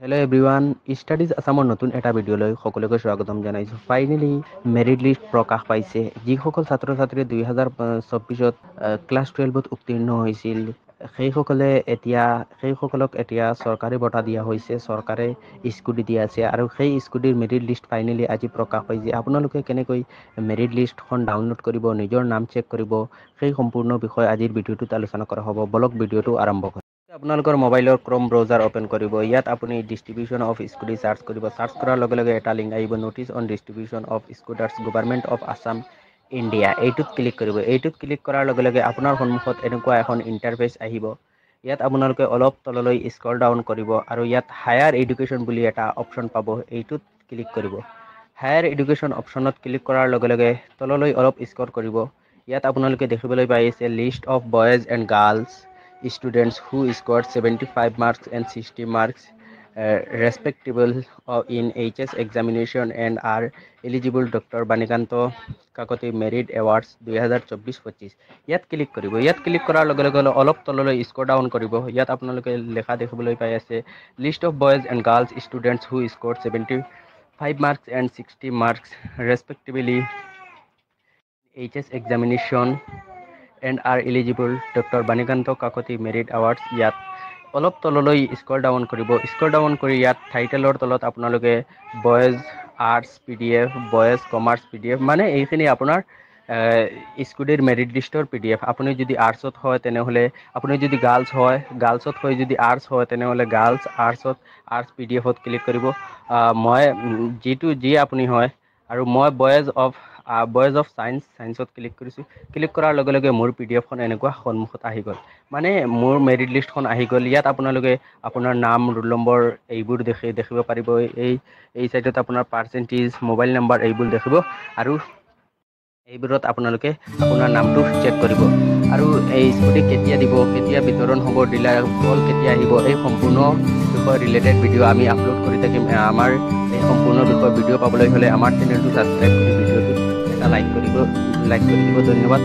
Hello' everyone, studies আছামৰ নতুন এটা ভিডিঅ'লৈ সকলোকে স্বাগতম জনাইছোঁ। ফাইনেলি মেৰিট লিষ্ট প্ৰকাশ পাইছে। যিসকল ছাত্ৰ ছাত্ৰী 2024ত ক্লাছ 12ত উত্তীৰ্ণ হৈছিল সেইসকলক এতিয়া চৰকাৰী বঁটা দিয়া হৈছে। চৰকাৰে স্কুটি দিয়া আছে আৰু সেই স্কুটিৰ মেৰিট লিষ্ট ফাইনেলি আজি প্ৰকাশ পাইছে। আপোনালোকে কেনেকৈ মেৰিট লিষ্টখন ডাউনলোড কৰিব, নিজৰ নাম চেক কৰিব, সেই সম্পূৰ্ণ বিষয় আজিৰ ভিডিঅ'টোত আলোচনা কৰা হ'ব। বলক ভিডিঅ'টো আৰম্ভ কৰোঁ। আপোনালোকৰ মোবাইলৰ ক্ৰম ব্ৰাউজাৰ অ'পেন কৰিব। ইয়াত আপুনি ডিষ্ট্ৰিবিউশ্যন অফ স্কুটি চাৰ্চ কৰিব। চাৰ্চ কৰাৰ লগে লগে এটা লিংক আহিব, notice on distribution of scooters government of Assam India. এইটোত ক্লিক কৰিব। এইটোত ক্লিক কৰাৰ লগে লগে আপোনাৰ সন্মুখত এনেকুৱা এখন ইণ্টাৰফেচ আহিব। ইয়াত আপোনালোকে অলপ তললৈ স্ক্ৰল ডাউন কৰিব আৰু ইয়াত হায়াৰ এডুকেশ্যন বুলি এটা অপশ্যন পাব। এইটোত ক্লিক কৰিব। হায়াৰ এডুকেশ্যন অপশ্যনত ক্লিক কৰাৰ লগে লগে তললৈ অলপ স্ক্ৰল কৰিব। ইয়াত আপোনালোকে দেখিবলৈ পাই আছে list of boys and girls students who scored 75 marks and 60 marks respectable in HS examination and are eligible Dr. Banikanta Kakoti Merit Awards 2024-25। ইয়াত ক্লিক কৰিব। ইয়াত ক্লিক কৰাৰ লগে লগে অলপ তললৈ স্ক্ৰল ডাউন কৰিব। ইয়াত আপোনালোকে লেখা দেখিবলৈ পাই আছে list of boys and girls students who scored 75 marks and 60 marks respectively HS examination and are eligible Dr. Banikanta Kakoti Merit Awards। ইয়াত অলপ তললৈ স্ক্ৰল ডাউন কৰিব। স্ক্ৰল ডাউন কৰি ইয়াত টাইটেলৰ তলত আপোনালোকে boys arts PDF, boys commerce PDF, মানে এইখিনি আপোনাৰ স্কুটিৰ মেৰিট লিষ্টৰ PDF। আপুনি যদি আৰ্টছত হয় তেনেহ'লে, আপুনি যদি গাৰ্লছ হয়, গাৰ্লছত হৈ যদি আৰ্টছ হয় তেনেহ'লে গাৰ্লছ আৰ্টছত আৰ্টছ PDFত ক্লিক কৰিব। যি আপুনি হয়, আৰু মই বয়েজ অফ ছায়েন্সত ক্লিক কৰিছোঁ। ক্লিক কৰাৰ লগে লগে মোৰ PDFখন এনেকুৱা সন্মুখত আহি গ'ল, মানে মোৰ মেৰিট লিষ্টখন আহি গ'ল। ইয়াত আপোনালোকে আপোনাৰ নাম, ৰোল নম্বৰ এইবোৰ দেখিব পাৰিব। এই চাইডত আপোনাৰ পাৰ্চেণ্টেজ, মোবাইল নাম্বাৰ এইবোৰ দেখিব আৰু এইবোৰত আপোনালোকে আপোনাৰ নামটো চেক কৰিব। আৰু এই স্কুটি কেতিয়া দিব, কেতিয়া বিতৰণ হ'ব, ডিলাৰ ফল কেতিয়া আহিব, এই সম্পূৰ্ণ বিষয় ৰিলেটেড ভিডিঅ' আমি আপলোড কৰি থাকিম। আমাৰ এই সম্পূৰ্ণ বিষয় ভিডিঅ' পাবলৈ হ'লে আমাৰ চেনেলটো ছাবস্ক্ৰাইব কৰি ভিডিঅ'টোত এটা লাইক কৰি দিব। ধন্যবাদ।